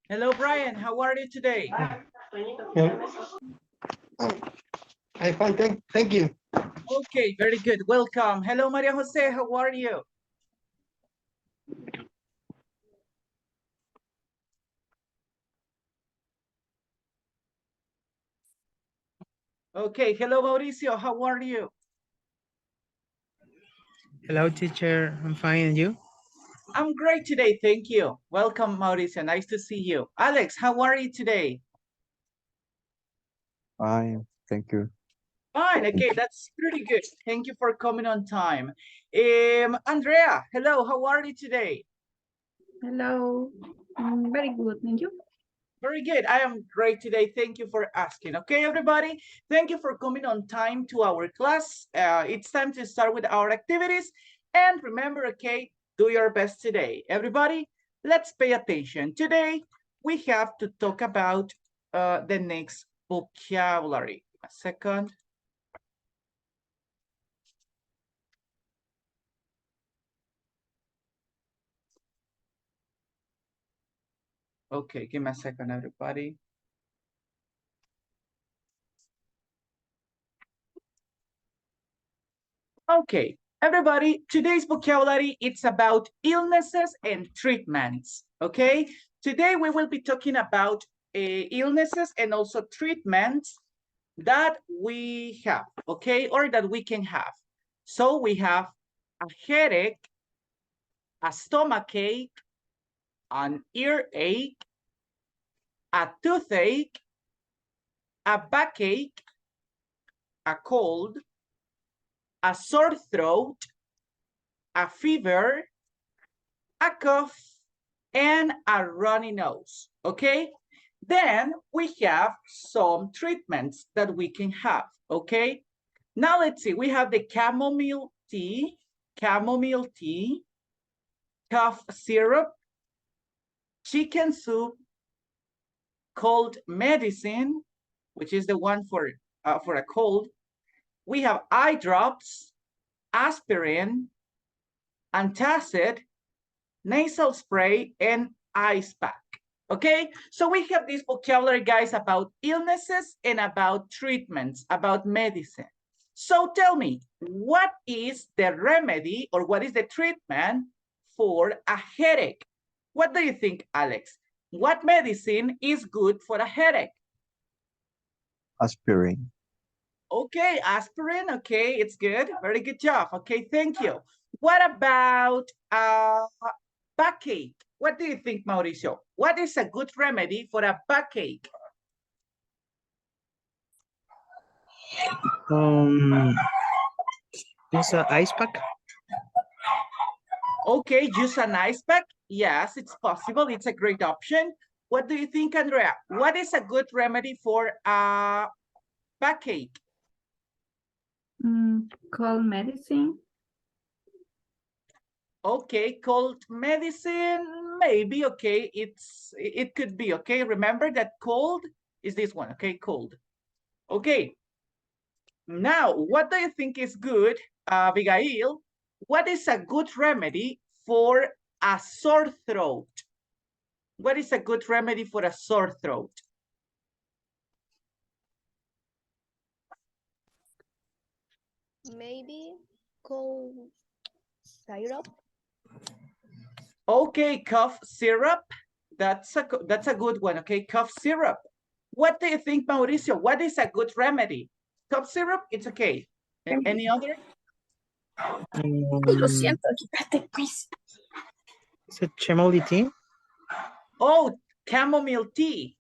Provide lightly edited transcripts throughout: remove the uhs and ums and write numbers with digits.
Hello, Brian. How are you today? Yeah. I fine, thank you. Okay, very good. Welcome. Hello, Maria Jose. How are you? Okay, hello, Mauricio. How are you? Hello, teacher. I'm fine, and you? I'm great today. Thank you. Welcome, Mauricio. Nice to see you. Alex, how are you today? Fine, thank you. Fine. Okay, that's pretty good. Thank you for coming on time. Andrea, hello. How are you today? Hello. Very good. Thank you. Very good. I am great today. Thank you for asking. Okay, everybody. Thank you for coming on time to our class. It's time to start with our activities. And remember, okay, do your best today. Everybody, let's pay attention. Today, we have to talk about the next vocabulary. A second. Okay, give me a second, everybody. Okay, everybody, today's vocabulary, it's about illnesses and treatments, okay? Today we will be talking about illnesses and also treatments that we have, okay? Or that we can have. So we have a headache, a stomachache, an earache, a toothache, a backache, a cold, a sore throat, a fever, a cough, and a runny nose, okay? Then we have some treatments that we can have, okay? Now let's see, we have the chamomile tea, cough syrup, chicken soup, cold medicine, which is the one for a cold. We have eye drops, aspirin, antacid, nasal spray, and ice pack. Okay, so we have this vocabulary, guys, about illnesses and about treatments, about medicine. So tell me, what is the remedy or what is the treatment for a headache? What do you think, Alex? What medicine is good for a headache? Aspirin. Okay, aspirin. Okay, it's good. Very good job. Okay, thank you. What about backache? What do you think, Mauricio? What is a good remedy for a backache? Use an ice pack. Okay, use an ice pack. Yes, it's possible. It's a great option. What do you think, Andrea? What is a good remedy for a backache? Cold medicine. Okay, cold medicine, maybe. Okay, it could be. Okay, remember that cold is this one. Okay, cold. Okay, now what do you think is good, Abigail? What is a good remedy for a sore throat? What is a good remedy for a sore throat? Maybe cold syrup. Okay, cough syrup. That's a good one. Okay, cough syrup. What do you think, Mauricio? What is a good remedy? Cough syrup, it's okay. Any other? Lo siento, quítate, pues. Is it chamomile tea? Oh, chamomile tea.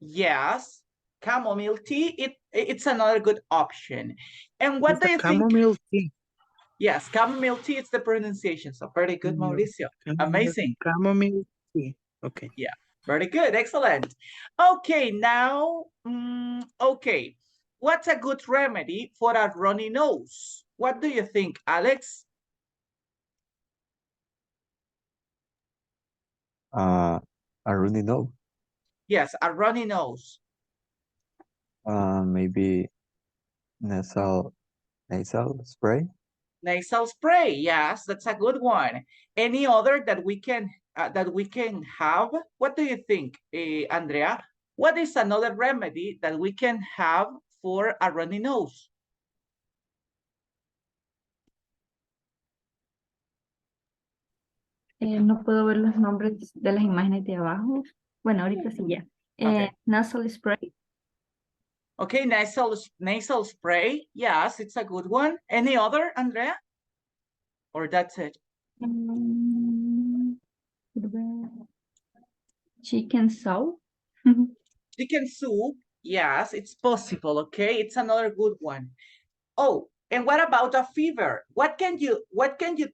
Yes, chamomile tea. It's another good option. And what It's do you think? chamomile tea. Yes, chamomile tea. It's the pronunciation. So very good, Mauricio. Amazing. Chamomile tea. Okay. Yeah, very good. Excellent. Okay, now, okay. What's a good remedy for a runny nose? What do you think, Alex? A runny nose. Yes, a runny nose. Maybe nasal spray. Nasal spray. Yes, that's a good one. Any other that we can have? What do you think, Andrea? What is another remedy that we can have for a runny nose? No puedo ver los nombres de las imágenes de abajo. Bueno, ahorita sí ya. Okay. Nasal spray. Okay, nasal spray. Yes, it's a good one. Any other, Andrea? Or that's it? Chicken soup. Chicken soup. Yes, it's possible. Okay, it's another good one. Oh, and what about a fever? What can you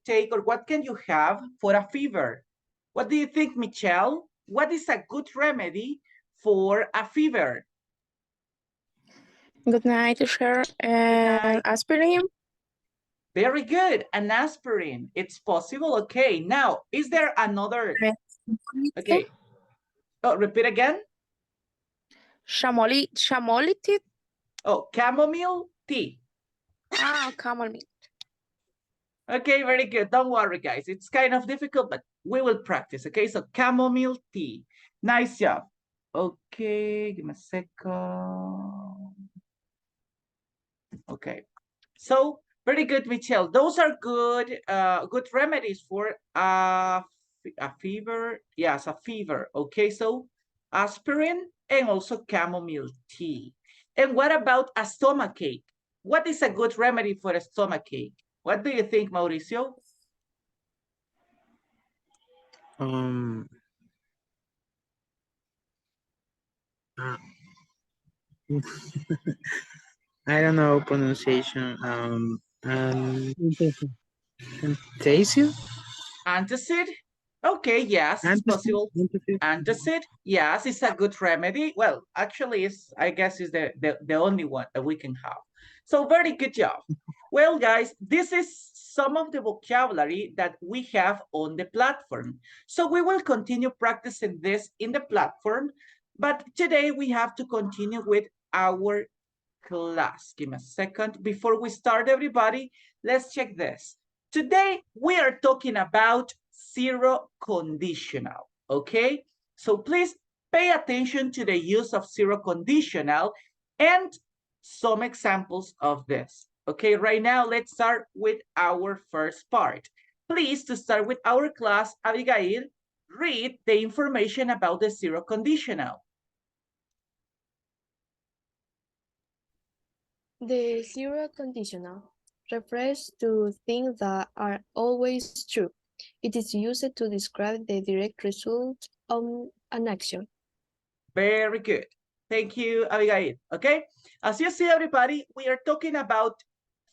take or what can you have for a fever? What do you think, Michelle? What is a good remedy for a fever? Good night, teacher. night. Aspirin. Very good, an aspirin. It's possible. Okay, now, is there another? Okay. Oh, repeat again. Chamomile tea. Oh, chamomile tea. Ah, chamomile. Okay, very good. Don't worry, guys. It's kind of difficult, but we will practice. Okay, so chamomile tea. Nice job. Okay, give me a second. Okay, so very good, Michelle. Those are good, good remedies for a fever. Yes, a fever. Okay, so aspirin and also chamomile tea. And what about a stomachache? What is a good remedy for a stomachache? What do you think, Mauricio? I don't know pronunciation. Antacid? Antacid? Okay, yes, it's possible. Antacid, yes, it's a good remedy. Well, actually, I guess it's the only one that we can have. So very good job. Well, guys, this is some of the vocabulary that we have on the platform. So we will continue practicing this in the platform, but today we have to continue with our class. Give me a second. Before we start, everybody, let's check this. Today, we are talking about zero conditional, okay? So please pay attention to the use of zero conditional and some examples of this. Okay, right now, let's start with our first part. Please, to start with our class, Abigail, read the information about the zero conditional. The zero conditional refers to things that are always true. It is used to describe the direct result of an action. Very good. Thank you, Abigail. Okay, as you see, everybody, we are talking about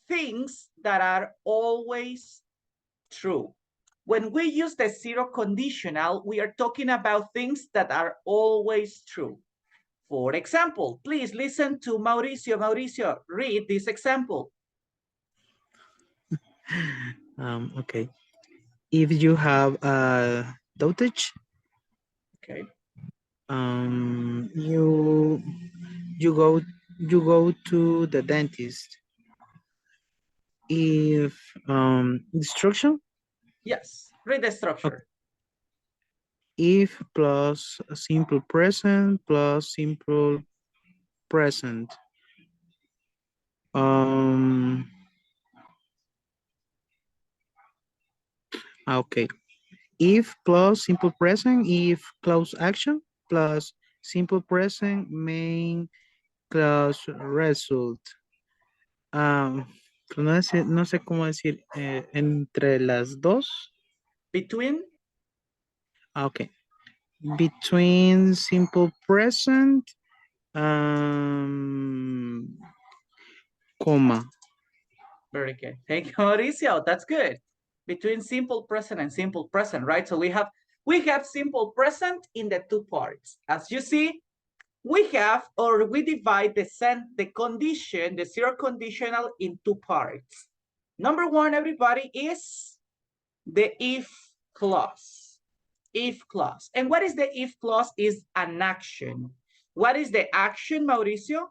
things that are always true. When we use the zero conditional, we are talking about things that are always true. For example, please listen to Mauricio. Mauricio, read this example. Okay. If you have a dosage, okay, you go to the dentist. If instruction, yes, read the structure. If plus simple present plus simple present. Okay. If plus simple present, if close action plus simple present main clause result. No sé cómo decir entre las dos. Between. Okay. Between simple present, comma. Very good. Thank you, Mauricio. That's good. Between simple present and simple present, right? So we have simple present in the two parts. As you see, we divide the condition, the zero conditional in two parts. Number one, everybody, is the if clause. If clause. And what is the if clause? Is an action. What is the action, Mauricio?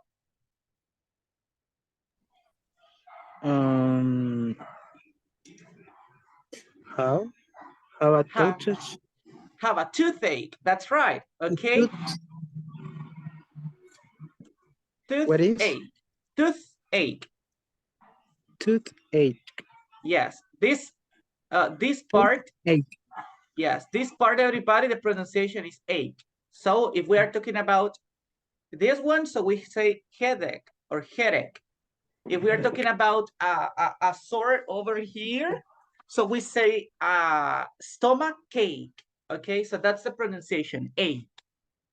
How? How a Have, touches have a toothache. That's right. a Okay. What is? Toothache. Toothache. Toothache. Yes. This part. Toothache. Yes. This part, everybody, the pronunciation is ache. So if we are talking about this one, so we say headache or headache. If we are talking about a sore over here, so we say stomach ache. Okay, so that's the pronunciation, ache.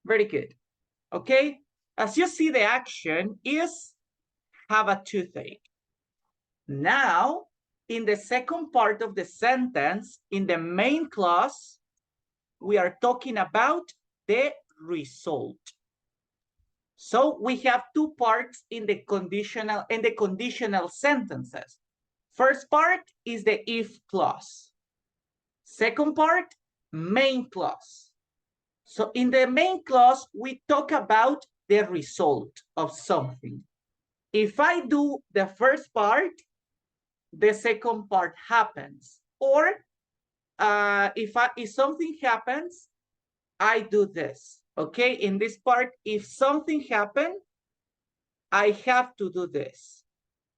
Very good. Okay, as you see, the action is have a toothache. Now, in the second part of the sentence, in the main clause, we are talking about the result. So we have two parts in the conditional sentences. First part is the if clause. Second part, main clause. So in the main clause, we talk about the result of something. If I do the first part, the second part happens. Or if something happens, I do this. Okay, in this part, if something happened, I have to do this.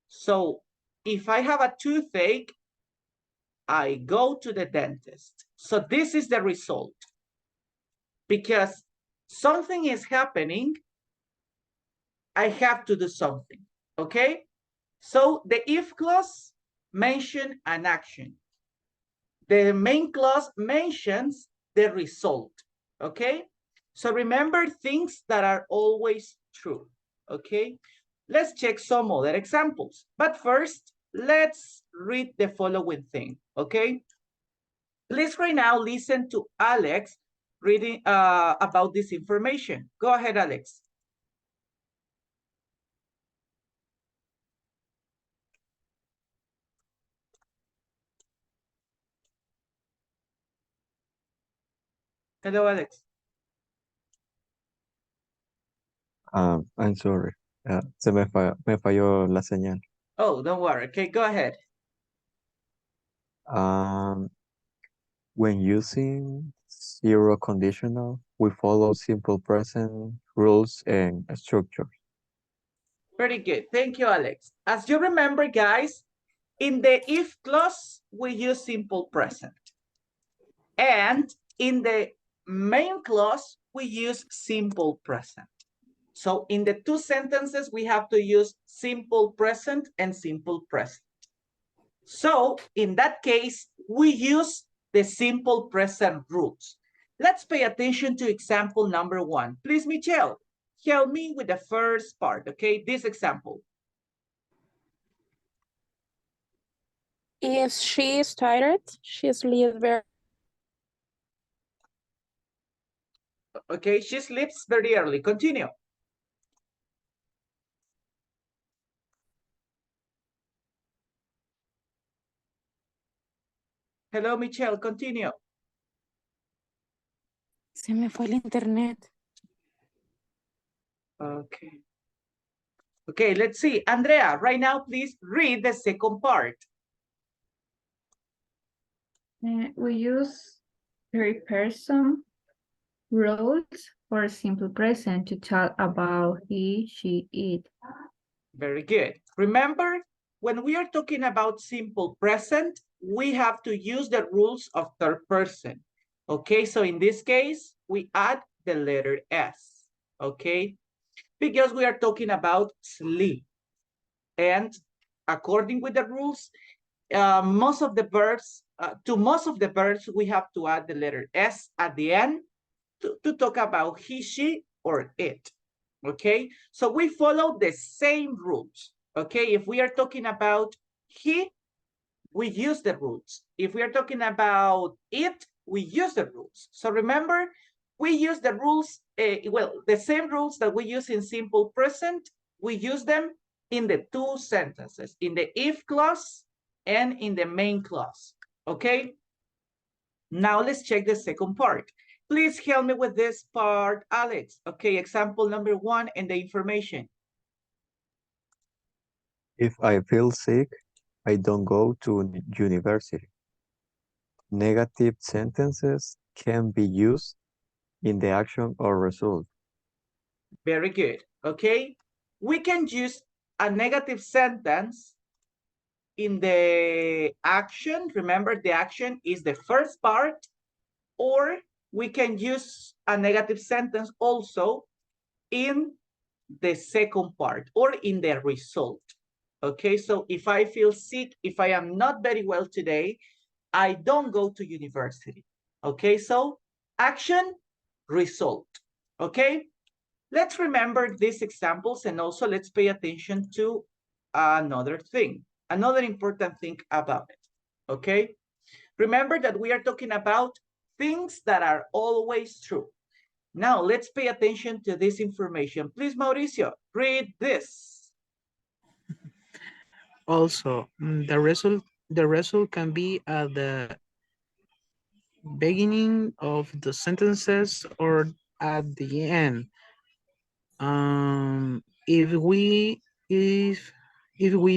So if I have a toothache, I go to the dentist. So this is the result. Because something is happening, I have to do something. Okay? So the if clause mentions an action. The main clause mentions the result. Okay? So remember things that are always true. Okay? Let's check some other examples. But first, let's read the following thing. Okay? Please right now listen to Alex reading about this information. Go ahead, Alex. Hello, Alex. I'm sorry. Me falló la señal. Oh, don't worry. Okay, go ahead. When using zero conditional, we follow simple present rules and structures. Very good. Thank you, Alex. As you remember, guys, in the if clause, we use simple present. And in the main clause, we use simple present. So in the two sentences, we have to use simple present and simple present. So in that case, we use the simple present rules. Let's pay attention to example number 1. Please, Michelle, help me with the first part, okay? This example. If she is tired, she sleeps very. Okay, she sleeps very early. Continue. Hello, Michelle, continue. Se me fue el internet. Okay. Okay, let's see. Andrea, right now, please read the second part. We use third person roles for simple present to talk about he, she, it. Very good. Remember, when we are talking about simple present, we have to use the rules of third person. Okay, so in this case, we add the letter S. Okay, because we are talking about sleep. And according with the rules, most of the verbs, we have to add the letter S at the end to talk about he, she, or it. Okay, so we follow the same rules. Okay, if we are talking about he, we use the rules. If we are talking about it, we use the rules. So remember, we use the rules, the same rules that we use in simple present, we use them in the two sentences, in the if clause and in the main clause. Okay, now let's check the second part. Please help me with this part, Alex. Okay, example number 1 and the information. If I feel sick, I don't go to university. Negative sentences can be used in the action or result. Very good, okay? We can use a negative sentence in the action. Remember, the action is the first part, or we can use a negative sentence also in the second part or in the result. Okay, so if I feel sick, if I am not very well today, I don't go to university. Okay, so action, result. Okay, let's remember these examples, and also let's pay attention to another thing, another important thing about it. Okay, remember that we are talking about things that are always true. Now let's pay attention to this information. Please, Mauricio, read this. Also, the result can be at the beginning of the sentences or at the end. If we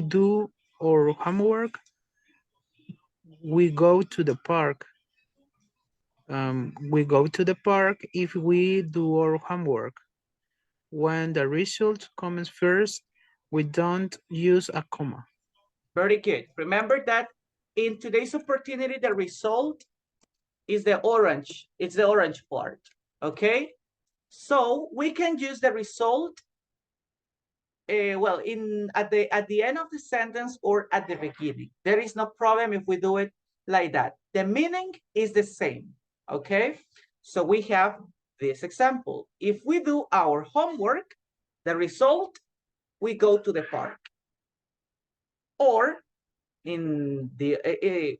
do our homework, we go to the park. We go to the park if we do our homework. When the result comes first, we don't use a comma. Very good. Remember that in today's opportunity, the result is the orange. It's the orange part. Okay. So we can use the result well at the end of the sentence or at the beginning. There is no problem if we do it like that. The meaning is the same. Okay. So we have this example. If we do our homework, the result, we go to the park. Or in the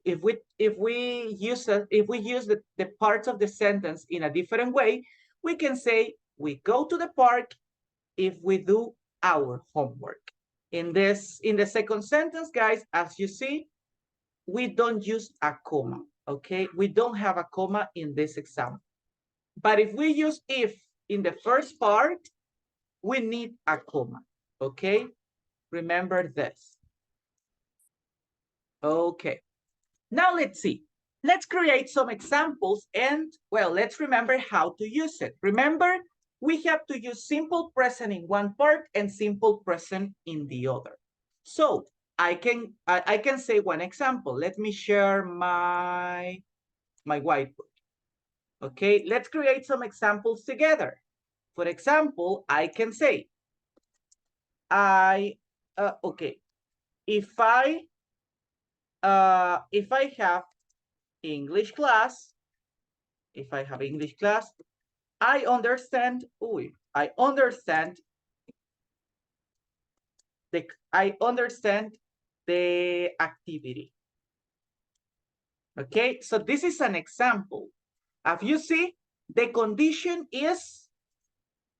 if we use the parts of the sentence in a different way, we can say we go to the park if we do our homework. In the second sentence, guys, as you see, we don't use a comma. Okay, we don't have a comma in this example. But if we use if in the first part, we need a comma. Okay, remember this. Okay, now let's see. Let's create some examples and, well, let's remember how to use it. Remember, we have to use simple present in one part and simple present in the other. So I can say one example. Let me share my whiteboard. Okay, let's create some examples together. For example, I can say, okay, if I have English class, I understand the activity. Okay, so this is an example. As you see, the condition is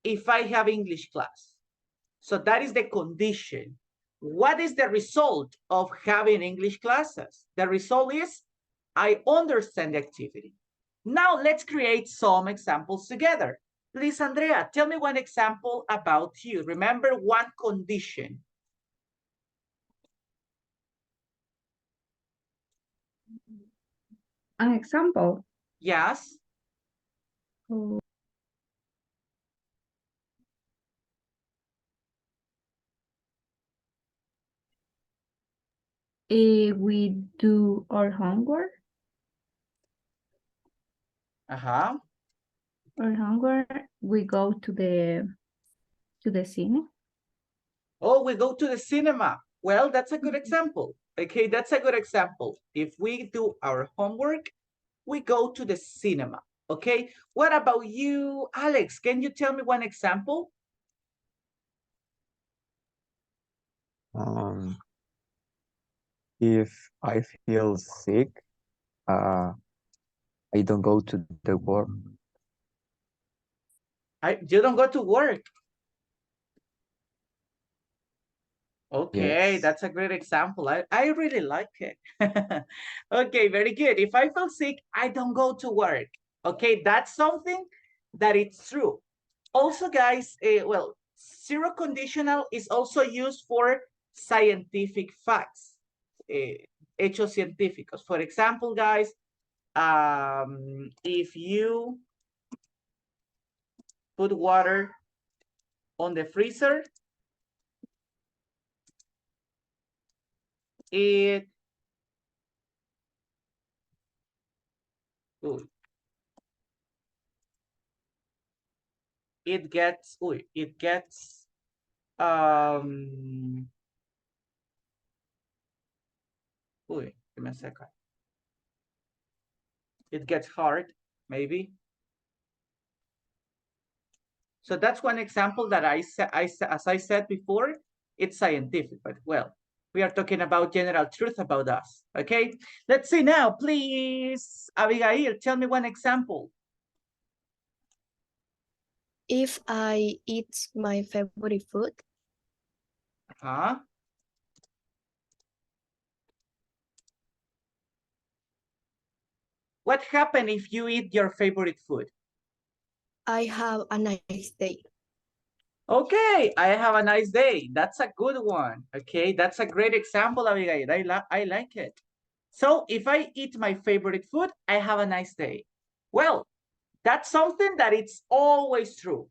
if I have English class. So that is the condition. What is the result of having English classes? The result is I understand the activity. Now let's create some examples together. Please, Andrea, tell me one example about you. Remember one condition. An example. Yes. If we do our homework. Our homework, we go to the cinema. Oh, we go to the cinema. Well, that's a good example. Okay, that's a good example. If we do our homework, we go to the cinema. Okay, what about you, Alex? Can you tell me one example? If I feel sick, I don't go to the work. You don't go to work. Okay, Yes. that's a great example. I really like it. Okay, very good. If I feel sick, I don't go to work. Okay, that's something that it's true. Also, guys, well, zero conditional is also used for scientific facts, hechos científicos. For example, guys, if you put water on the freezer, it gets give me a second. It gets hard, maybe. So that's one example that as I said before, it's scientific, but well, we are talking about general truth about us, okay? Let's see now, please, Abigail, tell me one example. If I eat my favorite food, What happens if you eat your favorite food? I have a nice day. Okay, I have a nice day. That's a good one. Okay, that's a great example, Abigail. I like it. So if I eat my favorite food, I have a nice day. Well, that's something that it's always true.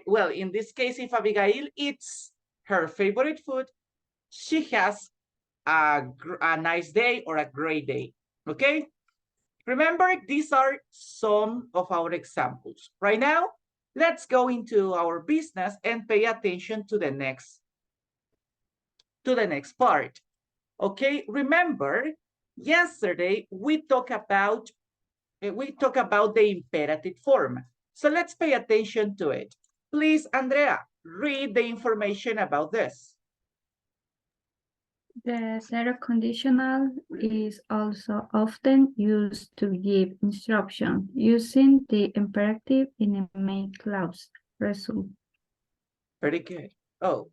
Well, in this case, if Abigail eats her favorite food, she has a nice day or a great day. Okay? Remember, these are some of our examples. Right now, let's go into our business and pay attention to the next part. Okay, remember, yesterday we talked about the imperative form. So let's pay attention to it. Please, Andrea, read the information about this. The zero conditional is also often used to give instruction using the imperative in a main clause result. Very good. Oh,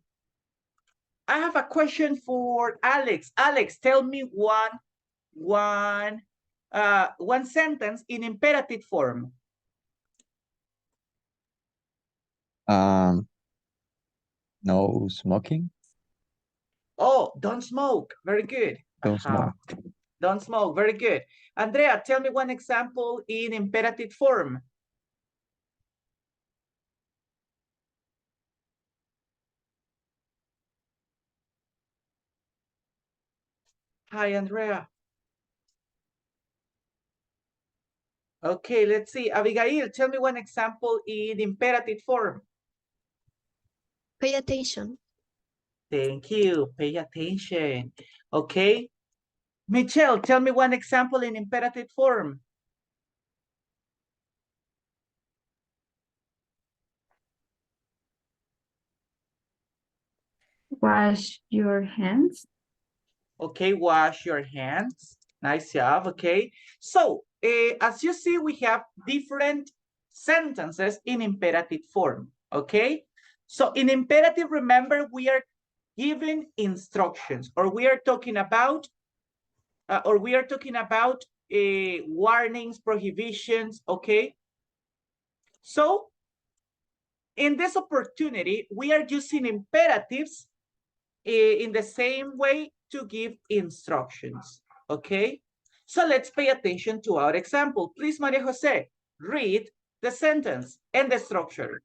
I have a question for Alex. Alex, tell me one sentence in imperative form. No smoking. Oh, don't smoke. Very good. Don't smoke. Don't smoke. Very good. Andrea, tell me one example in imperative form. Hi, Andrea. Okay, let's see. Abigail, tell me one example in imperative form. Pay attention. Thank you. Pay attention. Okay. Michelle, tell me one example in imperative form. Wash your hands. Okay, wash your hands. Nice job, okay. So, as you see, we have different sentences in imperative form, okay? So, in imperative, remember, we are giving instructions, or we are talking about, warnings, prohibitions, okay? So, in this opportunity, we are using imperatives in the same way to give instructions, okay? So let's pay attention to our example. Please, Maria Jose, read the sentence and the structure.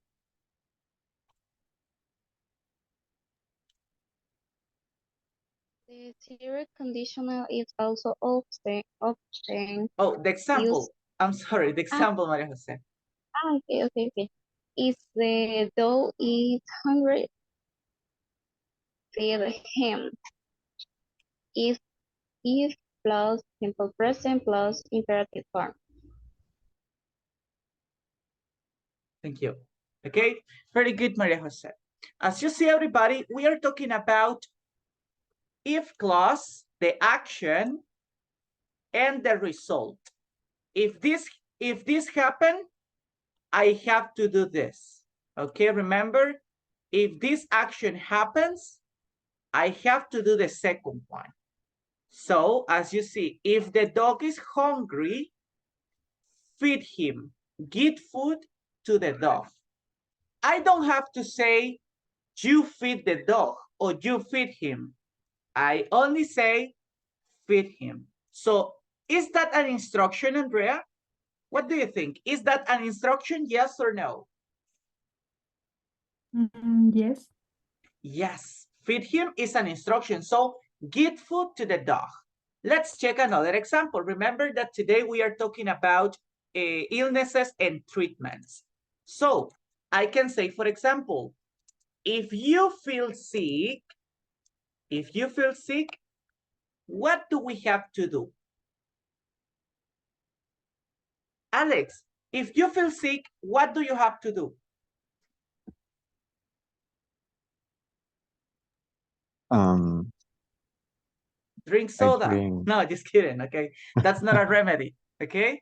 The zero conditional is also often Oh, the example. used. I'm sorry, the example, Maria Jose. Okay. If the dog is hungry, feed him. If plus simple present plus imperative form. Thank you. Okay, very good, Maria Jose. As you see, everybody, we are talking about if clause, the action, and the result. If this happen, I have to do this. Okay, remember, if this action happens, I have to do the second one. So, as you see, if the dog is hungry, feed him, give food to the dog. I don't have to say, you feed the dog or you feed him. I only say, feed him. So, Is that an instruction, Andrea? What do you think? Is that an instruction, yes or no? Yes. Yes, feed him is an instruction. So give food to the dog. Let's check another example. Remember that today we are talking about illnesses and treatments. So I can say, for example, if you feel sick, what do we have to do? Alex, if you feel sick, what do you have to do? Drink I soda. drink, No, just kidding, okay? That's not a remedy, okay?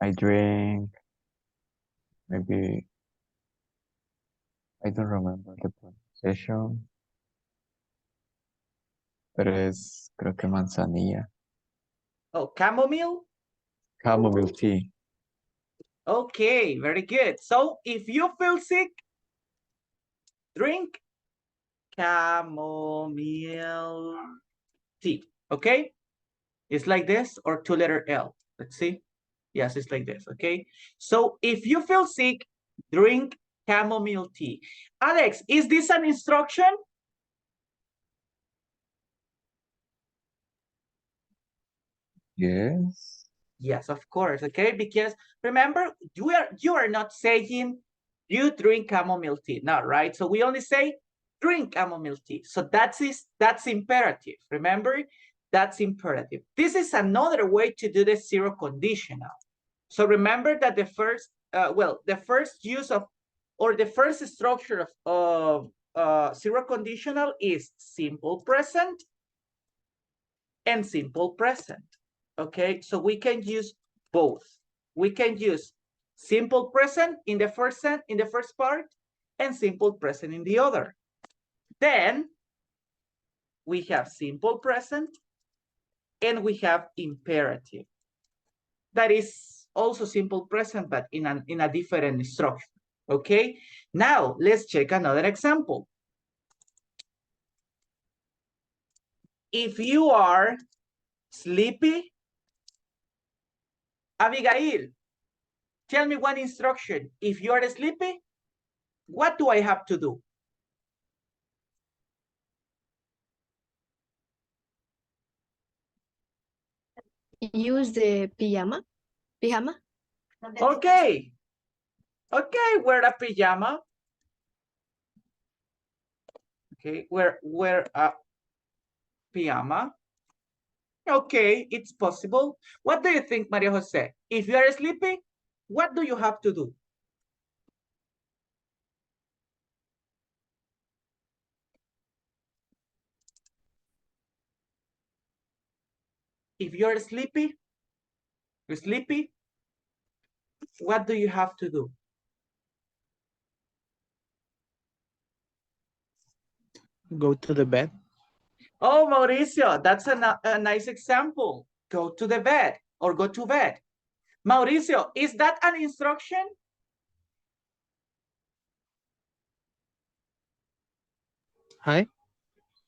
I drink, maybe, I don't remember the pronunciation, pero es, creo que manzanilla. Oh, chamomile? Chamomile tea. Okay, very good. So if you feel sick, drink chamomile tea, okay? It's like this or 2-letter L. Let's see. Yes, it's like this, okay? So if you feel sick, drink chamomile tea. Alex, is this an instruction? Yes. Yes, of course, okay? Because remember, you are not saying you drink chamomile tea, no, right? So we only say drink chamomile tea. So that's imperative. Remember, that's imperative. This is another way to do the zero conditional. So remember that the first use of, or the first structure of zero conditional is simple present and simple present. Okay, so we can use both. We can use simple present in the first part and simple present in the other. Then we have simple present and we have imperative. That is also simple present, but in a different structure. Okay, now let's check another example. If you are sleepy, Abigail, tell me one instruction. If you are sleepy, what do I have to do? Use the pijama. Okay. Okay, wear a pajama. Okay, wear a pajama. Okay, it's possible. What do you think, Maria Jose? If you are sleepy, what do you have to do? If you're sleepy, what do you have to do? Go to the bed. Oh, Mauricio, that's a nice example. Go to the bed or go to bed. Mauricio, is that an instruction? Hi.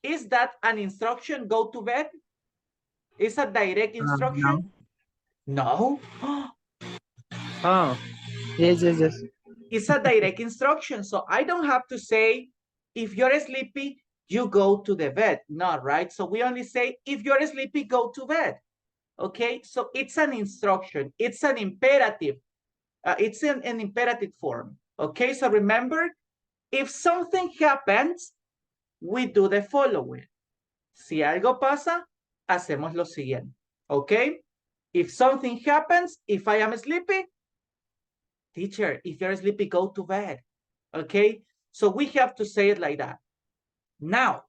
Is that an instruction, go to bed? Is a direct instruction? No. Oh, yes. It's a direct instruction. So I don't have to say, if you're sleepy, you go to the bed. No, right? So we only say, if you're sleepy, go to bed. Okay, so it's an instruction. It's an imperative. It's an imperative form. Okay, so remember, if something happens, we do the following. Si algo pasa, hacemos lo siguiente. Okay, if something happens, if I am sleepy, teacher, if you're sleepy, go to bed. Okay, so we have to say it like that. Now,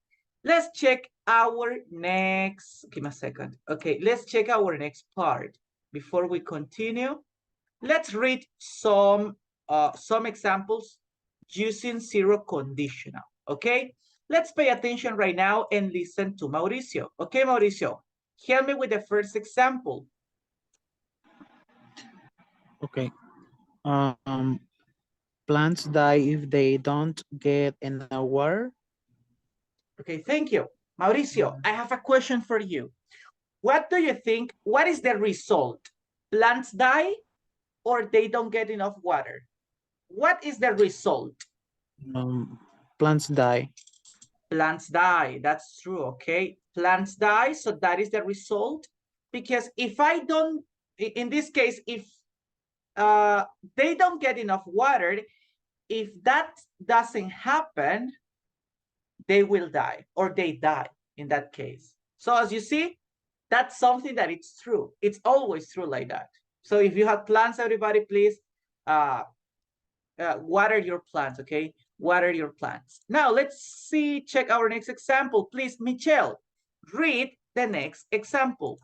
let's check our next, give me a second. Okay, let's check our next part. Before we continue, let's read some examples using zero conditional, okay? Let's pay attention right now and listen to Mauricio. Okay, Mauricio, help me with the first example. Okay. Plants die if they don't get enough water. Okay, thank you. Mauricio, I have a question for you. What do you think? What is the result? Plants die or they don't get enough water? What is the result? Plants die. Plants die. That's true, okay? Plants die, so that is the result. Because if I don't, in this case, if they don't get enough water, if that doesn't happen, they will die or they die in that case. So as you see, that's something that it's true. It's always true like that. So if you have plants, everybody, please water your plants, okay? Water your plants. Now let's see, check our next example. Please, Michelle, read the next example.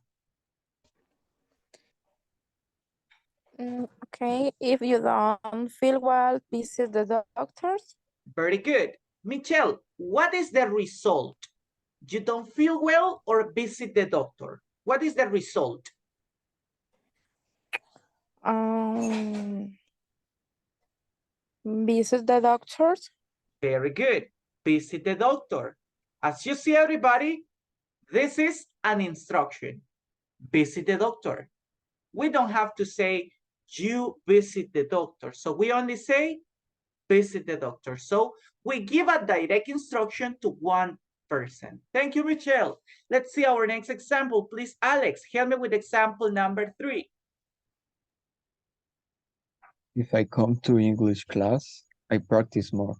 Okay, if you don't feel well, visit the doctors. Very good. Michelle, what is the result? You don't feel well or visit the doctor? What is the result? Visit the doctors. Very good. Visit the doctor. As you see, everybody, this is an instruction. Visit the doctor. We don't have to say you visit the doctor. So we only say visit the doctor. So we give a direct instruction to one person. Thank you, Michelle. Let's see our next example. Please, Alex, help me with example number 3. If I come to English class, I practice more.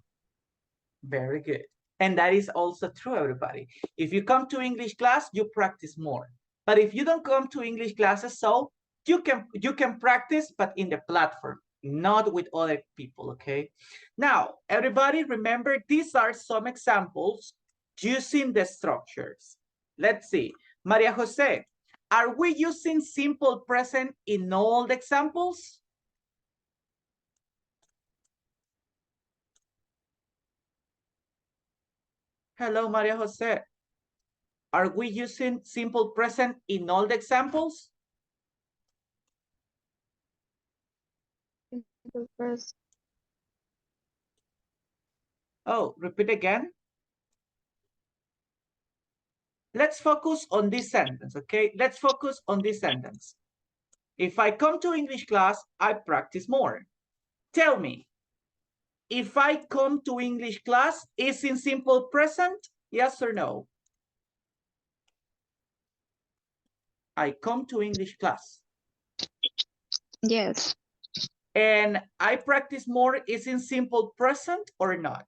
Very good. And that is also true, everybody. If you come to English class, you practice more. But if you don't come to English classes, so you can practice, but in the platform, not with other people, okay? Now, everybody remember, these are some examples using the structures. Let's see. Maria Jose, are we using simple present in all the examples? Hello, Maria Jose. Are we using simple present in all the examples? Oh, repeat again. Let's focus on this sentence, okay? Let's focus on this sentence. If I come to English class, I practice more. Tell me, if I come to English class, is in simple present? Yes or no? I come to English class. Yes. And I practice more is in simple present or not?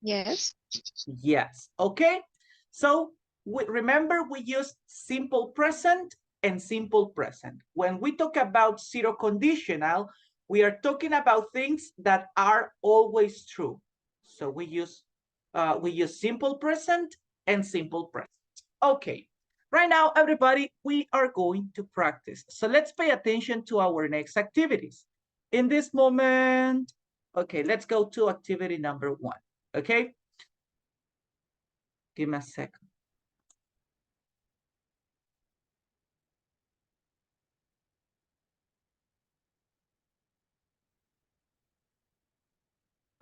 Yes. Yes, okay. So remember, we use simple present and simple present. When we talk about zero conditional, we are talking about things that are always true. So we use simple present and simple present. Okay, right now, everybody, we are going to practice. So let's pay attention to our next activities. In this moment, okay, let's go to activity number 1, okay? Give me a second.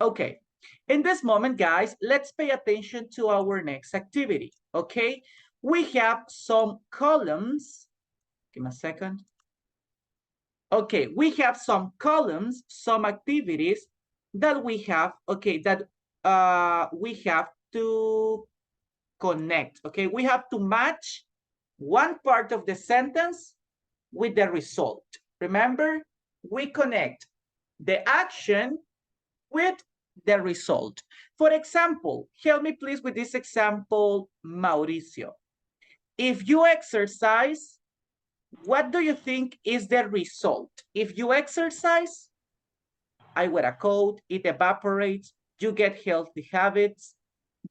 Okay, in this moment, guys, let's pay attention to our next activity, okay? We have some columns. Give me a second. Okay, we have some columns, some activities that we have, okay, that we have to connect, okay? We have to match one part of the sentence with the result. Remember, we connect the action with the result. For example, help me please with this example, Mauricio. If you exercise, what do you think is the result? If you exercise, I wear a coat, it evaporates, you get healthy habits,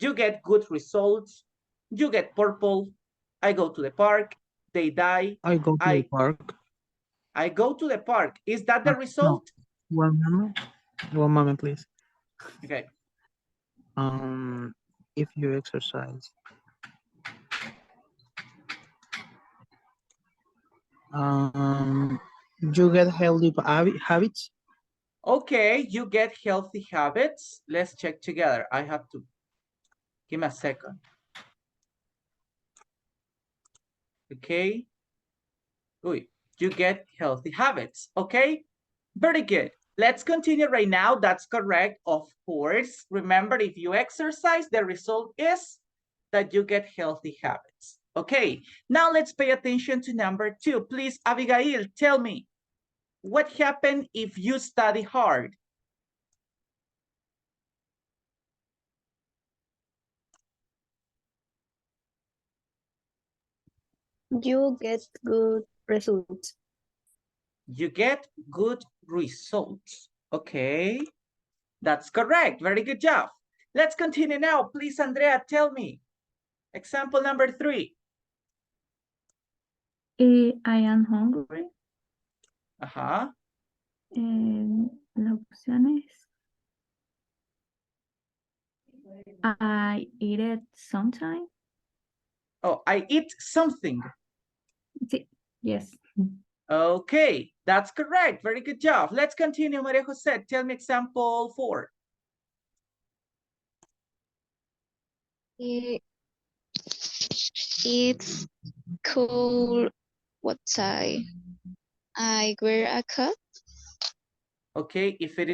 you get good results, you get purple, I go to the park, they die. I go to the park. I go to the park. Is that the No, result? one moment, please. Okay. If you exercise, you get healthy habits. Okay, you get healthy habits. Let's check together. I have to Give me a second. Okay. You get healthy habits. Okay. Very good. Let's continue right now. That's correct. Of course. Remember, if you exercise, the result is that you get healthy habits. Okay. Now let's pay attention to number 2. Please, Abigail, tell me, what happens if you study hard? You get good results. You get good results. Okay. That's correct. Very good job. Let's continue now. Please, Andrea, tell me. Example number 3. I am hungry. Ajá. La opción es I eat it sometime. Oh, I eat something. Sí. Yes. Okay, that's correct. Very good job. Let's continue, Maria Jose. Tell me example 4. It's cool. What's I wear a coat. Okay, if it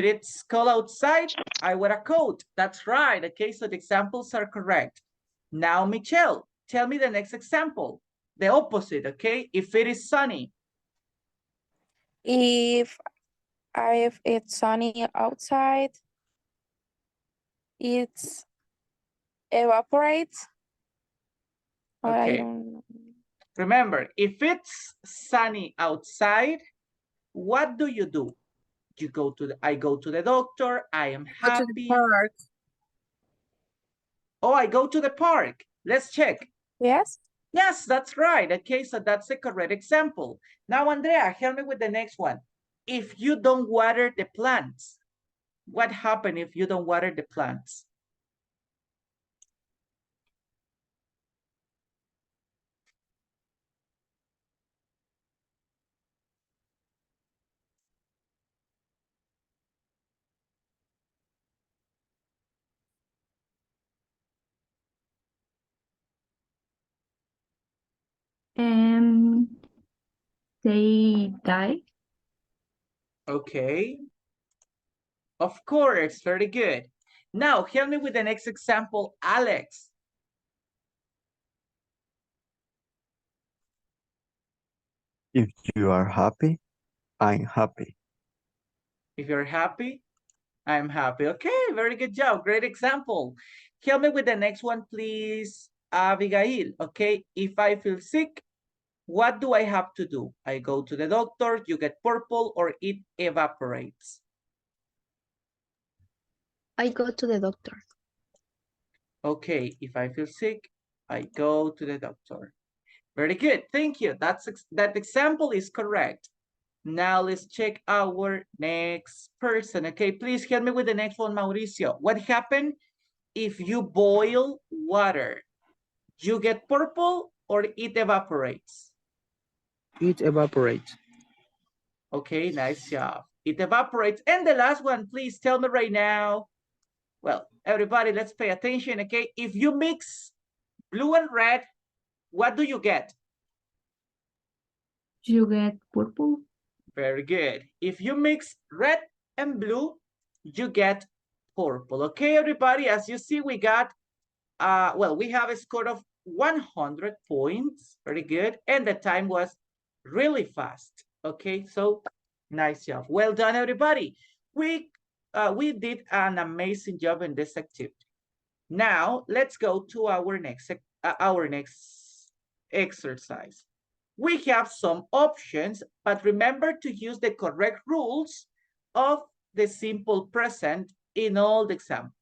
is cold outside, I wear a coat. That's right. Okay, so the examples are correct. Now, Michelle, tell me the next example. The opposite, okay? If it is sunny. If it's sunny outside, it evaporates. Or I Okay. don't know. Remember, if it's sunny outside, what do? You go I go to the doctor, I am happy. Park. Oh, I go to the park. Let's check. Yes. Yes, that's right. Okay, so that's the correct example. Now, Andrea, help me with the next one. If you don't water the plants, what happens if you don't water the plants? They die. Okay. Of course, very good. Now, help me with the next example, Alex. If you are happy, I'm happy. If you're happy, I'm happy. Okay, very good job. Great example. Help me with the next one, please, Abigail. Okay, if I feel sick, what do I have to do? I go to the doctor, you get purple, or it evaporates? I go to the doctor. Okay, if I feel sick, I go to the doctor. Very good, thank you. That example is correct. Now let's check our next person. Okay, please help me with the next one, Mauricio. What happened if you boil water? You get purple or it evaporates? It evaporates. Okay, nice job. It evaporates. And the last one, please tell me right now. Well, everybody, let's pay attention, okay? If you mix blue and red, what do you get? You get purple. Very good. If you mix red and blue, you get purple. Okay, everybody, as you see, we got, well, we have a score of 100 points. Very good. And the time was really fast. Okay, so nice job. Well done, everybody. We did an amazing job in this activity. Now, let's go to our next exercise. We have some options, but remember to use the correct rules of the simple present in all the examples.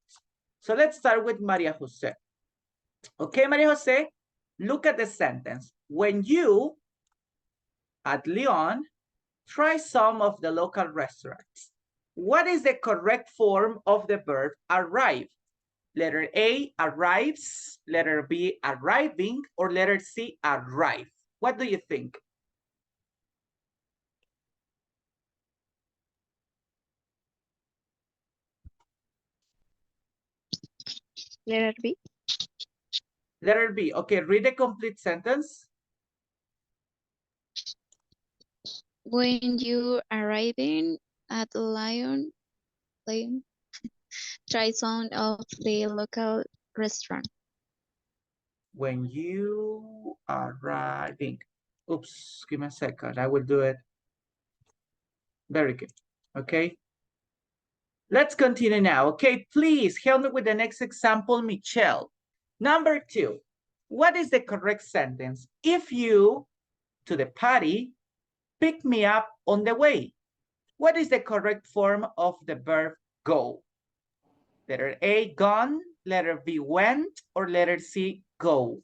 So let's start with Maria Jose. Okay, Maria Jose, look at the sentence. When you, at Leon, try some of the local restaurants, what is the correct form of the verb arrive? Letter A, arrives. Letter B, arriving. Or letter C, arrive. What do you think? Letter B. Letter B. Okay, read the complete sentence. When you arriving at Lion, try some of the local restaurant. When you are arriving. Oops, give me a second. I will do it. Very good. Okay. Let's continue now. Okay, please help me with the next example, Michelle. Number 2. What is the correct sentence? If you, to the party, pick me up on the way. What is the correct form of the verb go? Letter A, gone. Letter B, went. Or letter C, go?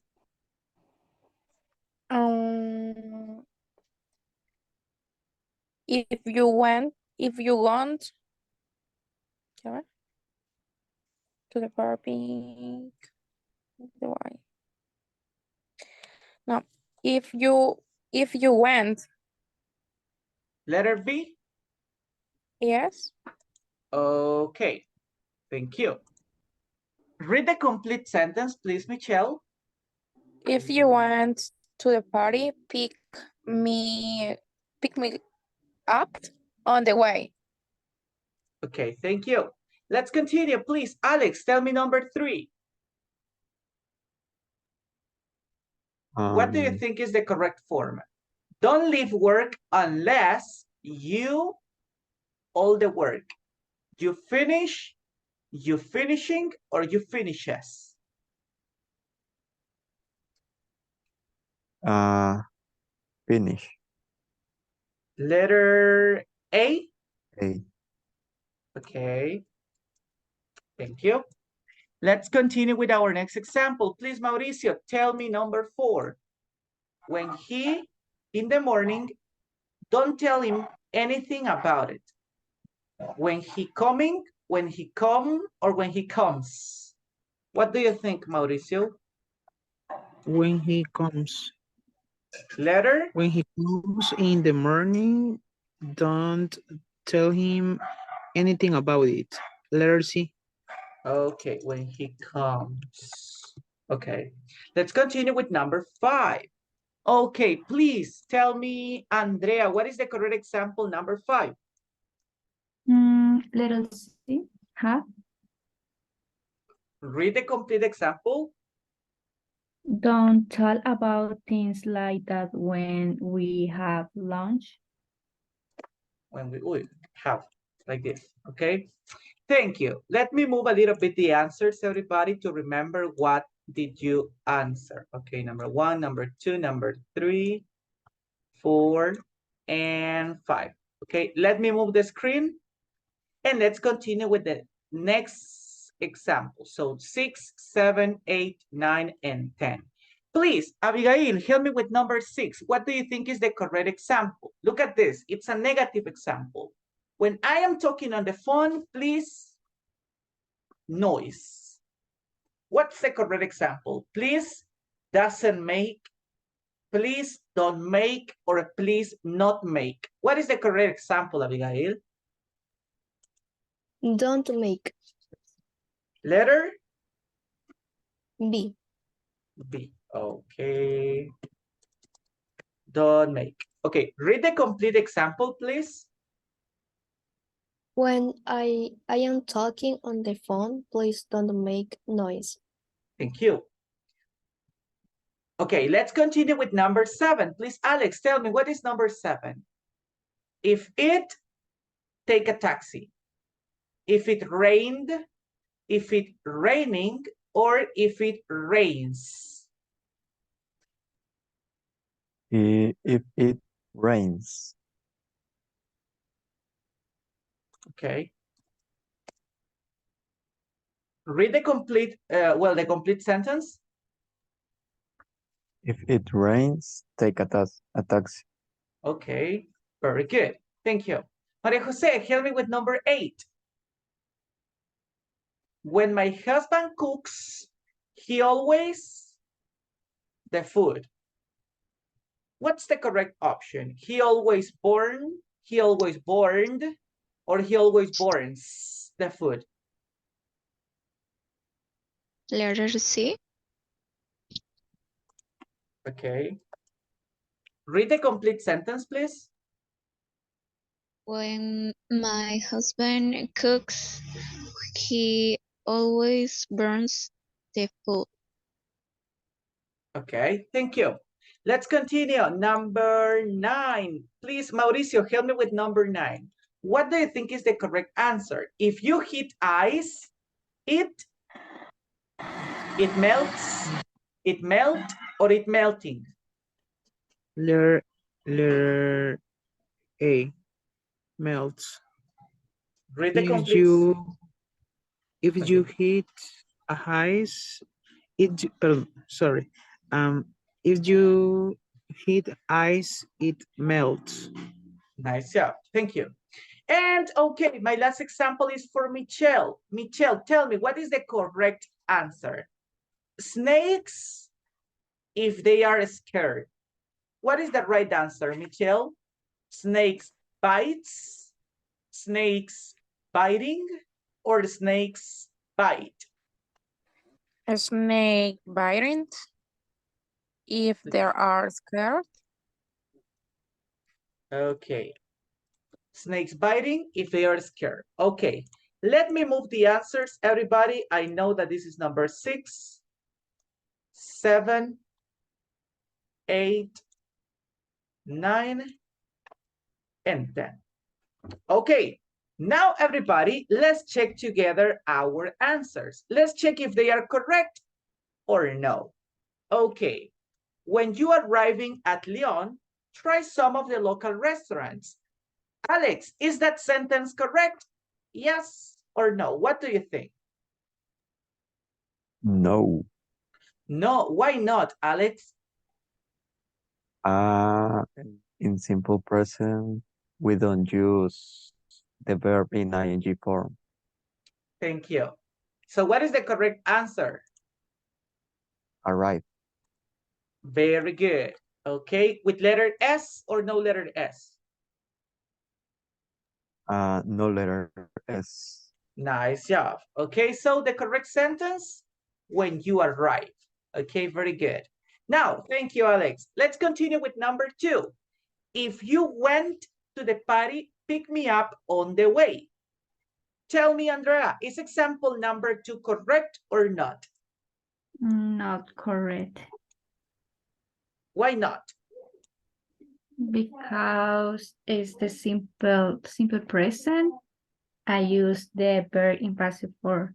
If you want ¿ya va? To the parking, the why? No, if you went, Letter B? yes. Okay, thank you. Read the complete sentence, please, Michelle. If you went to the party, me up on the way. Okay, thank you. Let's continue, please. Alex, tell me number 3. What do you think is the correct form? Don't leave work unless you all the work. You finish, you finishing, or you finishes? Finish. Letter A? A. Okay, thank you. Let's continue with our next example. Please, Mauricio, tell me number 4. When he, in the morning, don't tell him anything about it. When he coming, when he come, or when he comes? What do you think, Mauricio? When he comes. Letter? When he comes in the morning, don't tell him anything about it. Letter C. Okay, when he comes. Okay, let's continue with number 5. Okay, please tell me, Andrea, what is the correct example number 5? Letter C, have. Read the complete example. Don't talk about things like that when we have lunch. When we have like this, okay? Thank you. Let me move a little bit the answers, everybody, to remember what did you answer. Okay, number 1, number 2, number 3, 4, and 5. Okay, let me move the screen and let's continue with the next example. So 6, 7, 8, 9, and 10. Please, Abigail, help me with number 6. What do you think is the correct example? Look at this. It's a negative example. When I am talking on the phone, please, noise. What's the correct example? Please, doesn't make, please, don't make, or please, not make. What is the correct example, Abigail? Don't make. Letter B. B. Okay. Don't make. Okay, read the complete example, please. When I am talking on the phone, please don't make noise. Thank you. Okay, let's continue with number 7. Please, Alex, tell me, what is number 7? If it, take a taxi. If it rained, if it raining, or if it rains. If it rains. Okay. Read the complete, the complete sentence. If it rains, take a taxi. Okay, very good. Thank you. Maria Jose, help me with number 8. When my husband cooks, he always the food. What's the correct option? He always born, he always burned, or he always burns the food? Letter C. Okay. Read the complete sentence, please. When my husband cooks, he always burns the food. Okay, thank you. Let's continue. Number 9. Please, Mauricio, help me with number 9. What do you think is the correct answer? If you heat ice, it melts, it melt, or it melting? Letter A, melts. Read the If complete. you heat a ice, sorry. If you heat ice, it melts. Nice job. Thank you. And okay, my last example is for Michelle. Michelle, tell me, what is the correct answer? Snakes, if they are scared. What is the right answer, Michelle? Snakes bites, snakes biting, or snakes bite? A snake biting if they are scared. Okay. Snakes biting if they are scared. Okay. Let me move the answers, everybody. I know that this is number 6, 7, 8, 9, and 10. Okay. Now, everybody, let's check together our answers. Let's check if they are correct or no. Okay. When you are arriving at Lyon, try some of the local restaurants. Alex, is that sentence correct? Yes or no? What do you think? No. No, why not, Alex? In simple present, we don't use the verb in ing form. Thank you. So what is the correct answer? Arrive. Very good. Okay, with letter S or no letter S? No letter S. Nice job. Okay, so the correct sentence, when you arrive. Okay, very good. Now, thank you, Alex. Let's continue with number 2. If you went to the party, pick me up on the way. Tell me, Andrea, is example number 2 correct or not? Not correct. Why not? Because it's the simple present. I use the verb in passive form.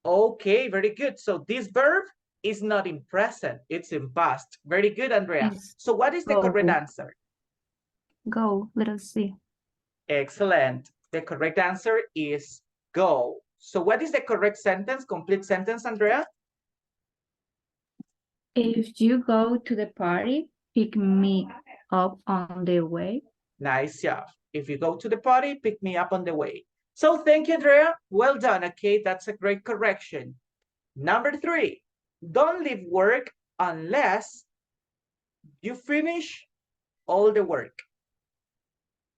Okay, very good. So this verb is not in present, it's in past. Very good, Andrea. It's So what is the correct answer? Go, little C. Excellent. The correct answer is go. So what is the correct sentence, complete sentence, Andrea? If you go to the party, pick me up on the way. Nice job. If you go to the party, pick me up on the way. So thank you, Andrea. Well done. Okay, that's a great correction. Number 3, don't leave work unless you finish all the work.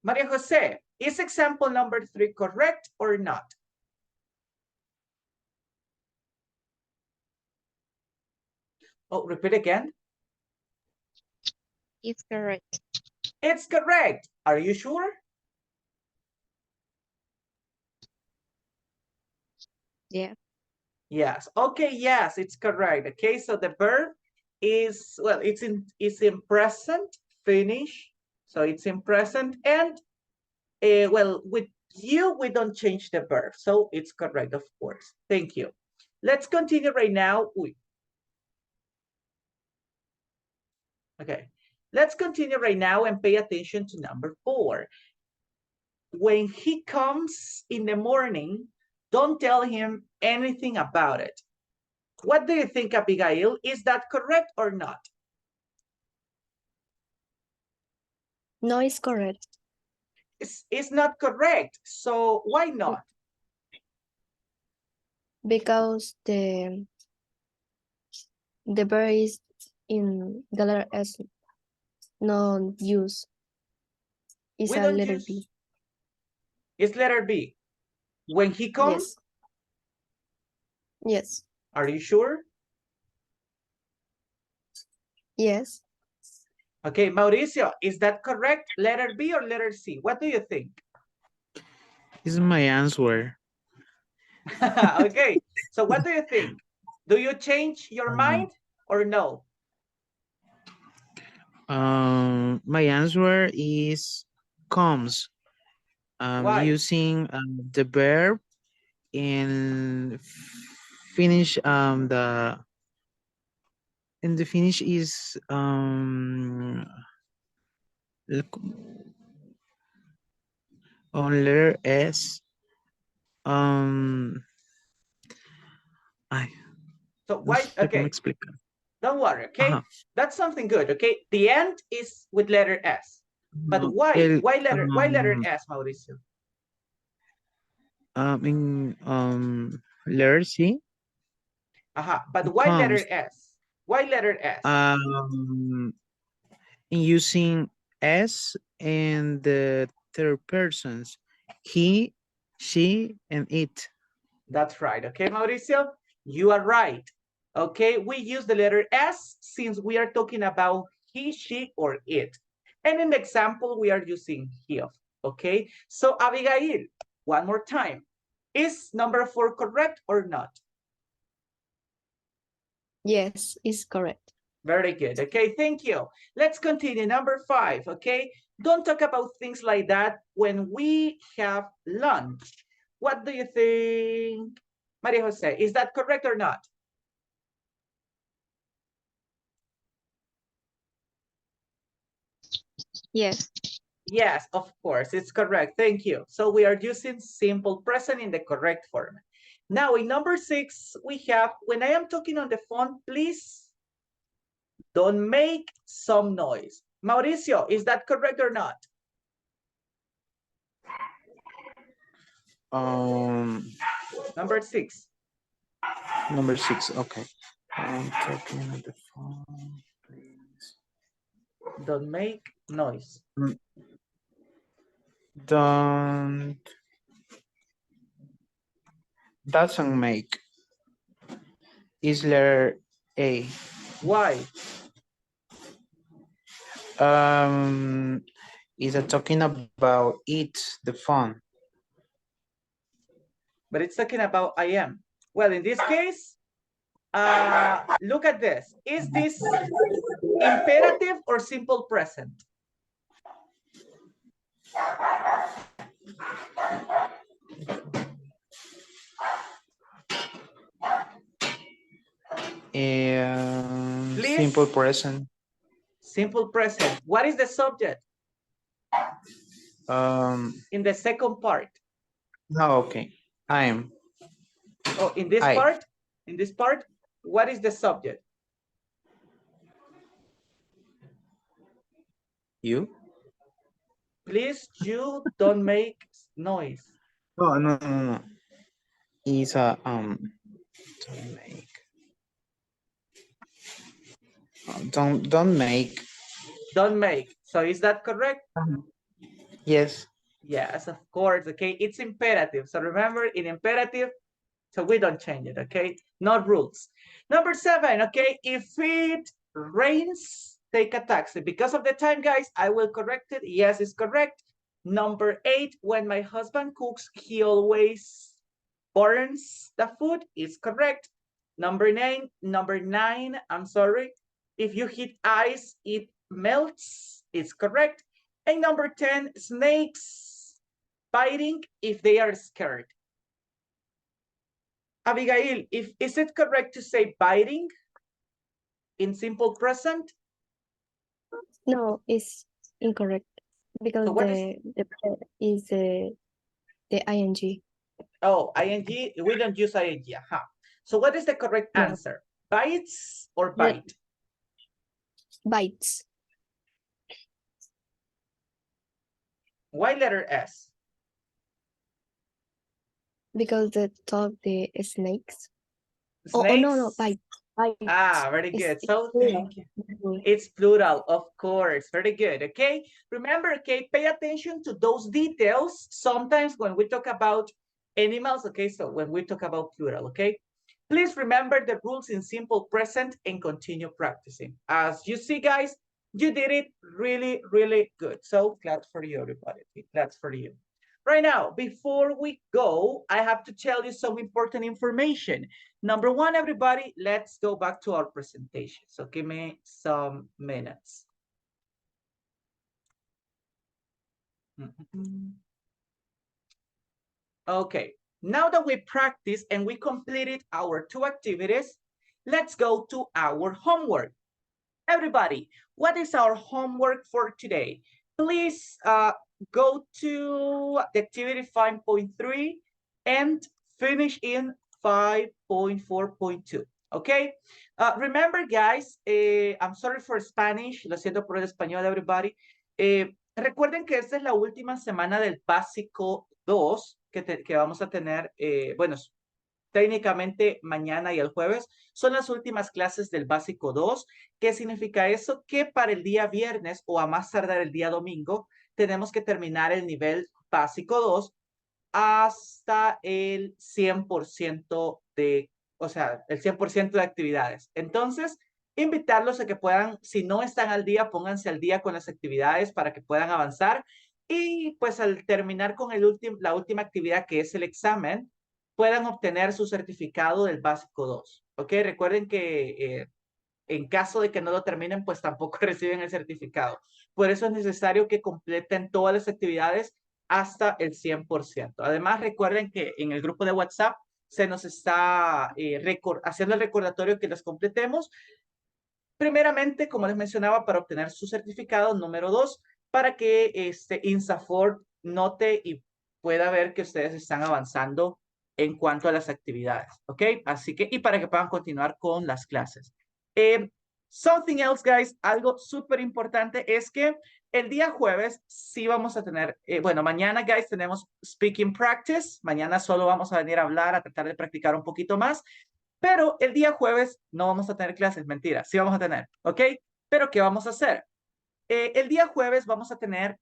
Maria Jose, is example number 3 correct or not? Oh, repeat again. It's correct. It's correct. Are you sure? Yeah. Yes. Okay, yes, it's correct. Okay, so the verb is, well, it's in present, finish. So it's in present, and well, with you, we don't change the verb. So it's correct, of course. Thank you. Let's continue right now. Okay, let's continue right now and pay attention to number 4. When he comes in the morning, don't tell him anything about it. What do you think, Abigail? Is that correct or not? No, it's correct. It's not correct. So why not? Because the verb is in the letter S, not use. It's We a don't letter use. B. It's letter B. When he comes? Yes. Yes. Are you sure? Yes. Okay, Mauricio, is that correct? Letter B or letter C? What do you think? This is my answer. Okay, so what do you think? Do you change your mind or no? My answer is comes. Why? Using the verb and finish the finish is on letter S. Ay, So no why? sé cómo Okay, explicar. don't worry, okay? Ajá. That's something good, okay? The end is with letter S. But No, why? Why letter S, Mauricio? In letter C But why comes letter S? Why letter S? in using S and the third persons, he, she, and it. That's right, okay, Mauricio? You are right. Okay, we use the letter S since we are talking about he, she, or it. And in the example, we are using he, okay? So Abigail, one more time. Is number 4 correct or not? Yes, is correct. Very good. Okay, thank you. Let's continue. Number 5, okay? Don't talk about things like that when we have lunch. What do you think, Maria Jose? Is that correct or not? Yes. Yes, of course, it's correct. Thank you. So we are using simple present in the correct form. Now in number 6, we have, when I am talking on the phone, please don't make some noise. Mauricio, is that correct or not? Number 6. Number 6, okay. I'm talking on the phone, please. Don't make noise. Doesn't make. Is letter A. Why? Is it talking about it, the phone? But it's talking about I am. Well, in this case, look at this. Is this imperative or simple present? Please? Simple present. Simple present. What is the subject? In the second part. No, okay. I am. Oh, in this part, what is the subject? You? Please, you don't make noise. Oh, no. Is a don't make. Don't make. Don't make. So is that correct? Yes. Yes, of course. Okay, it's imperative. So remember, in imperative, so we don't change it. Okay, no rules. Number 7. Okay, if it rains, take a taxi. Because of the time, guys, I will correct it. Yes, it's correct. Number 8, when my husband cooks, he always burns the food. Is correct. Number 9, I'm sorry. If you hit ice, it melts. It's correct. And number 10, snakes biting if they are scared. Abigail, is it correct to say biting in simple present? No, it's incorrect because So what is the ing. Oh, ing, we don't use ing. So what is the correct No. answer? Bites or Yeah. bite? Bites Why letter S? because the snakes. Snakes? Oh no, bites. Very good. So plural. thank you. It's plural, of course. Very good. Okay. Remember, okay, pay attention to those details. Sometimes when we talk about animals, okay, so when we talk about plural, okay, Please remember the rules in simple present and continue practicing. As you see, guys, you did it really, really good. So glad for you, everybody. Glad for you. Right now, before we go, I have to tell you some important information. Number one, everybody, let's go back to our presentation. So give me some minutes. Okay, now that we practiced and we completed our 2 activities, let's go to our homework. Everybody, what is our homework for today? Please go to the activity 5.3 and finish in 5.4.2. Okay, remember, guys, I'm sorry for Spanish, lo siento por el español, everybody. Recuerden que esta es la última semana del básico 2 que vamos a tener, bueno, técnicamente mañana y el jueves son las últimas clases del básico 2. ¿Qué significa eso? Que para el día viernes o a más tardar el día domingo tenemos que terminar el nivel básico 2 hasta el 100% de, o sea, el 100% de actividades. Entonces, invitarlos a que puedan, si no están al día, pónganse al día con las actividades para que puedan avanzar. Y pues al terminar con la última actividad, que es el examen, puedan obtener su certificado del básico 2. ¿Ok? Recuerden que en caso de que no lo terminen, pues tampoco reciben el certificado. Por eso es necesario que completen todas las actividades hasta el 100%. Además, recuerden que en el grupo de WhatsApp se nos está haciendo el recordatorio que las completemos. Primeramente, como les mencionaba, para obtener su certificado. Número 2, para que INSAFORP note y pueda ver que ustedes están avanzando en cuanto a las actividades, ¿ok? Así que, y para que puedan continuar con las clases. Something else, guys, algo súper importante es que el día jueves sí vamos a tener, bueno, mañana, guys, tenemos speaking practice. Mañana solo vamos a venir a hablar, a tratar de practicar un poquito más. Pero el día jueves no vamos a tener clases, mentira, sí vamos a tener, ¿ok? Pero ¿qué vamos a hacer? El día jueves vamos a tener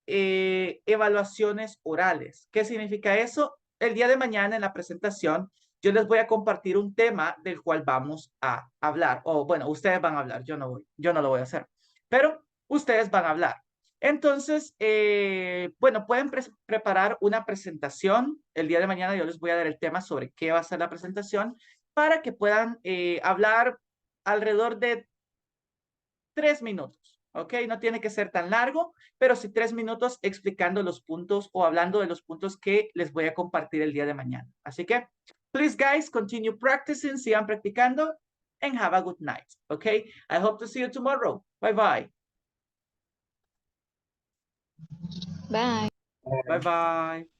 evaluaciones orales. ¿Qué significa eso? El día de mañana en la presentación yo les voy a compartir un tema del cual vamos a hablar. O bueno, ustedes van a hablar, yo no lo voy a hacer. Pero ustedes van a hablar. Entonces, bueno, pueden preparar una presentación. El día de mañana yo les voy a dar el tema sobre qué va a ser la presentación para que puedan hablar alrededor de 3 minutos, ¿ok? No tiene que ser tan largo, pero sí 3 minutos explicando los puntos o hablando de los puntos que les voy a compartir el día de mañana. Así que, please, guys, continue practicing, sigan practicando, and have a good night, ¿ok? I hope to see you tomorrow. Bye-bye. Bye. Bye-bye.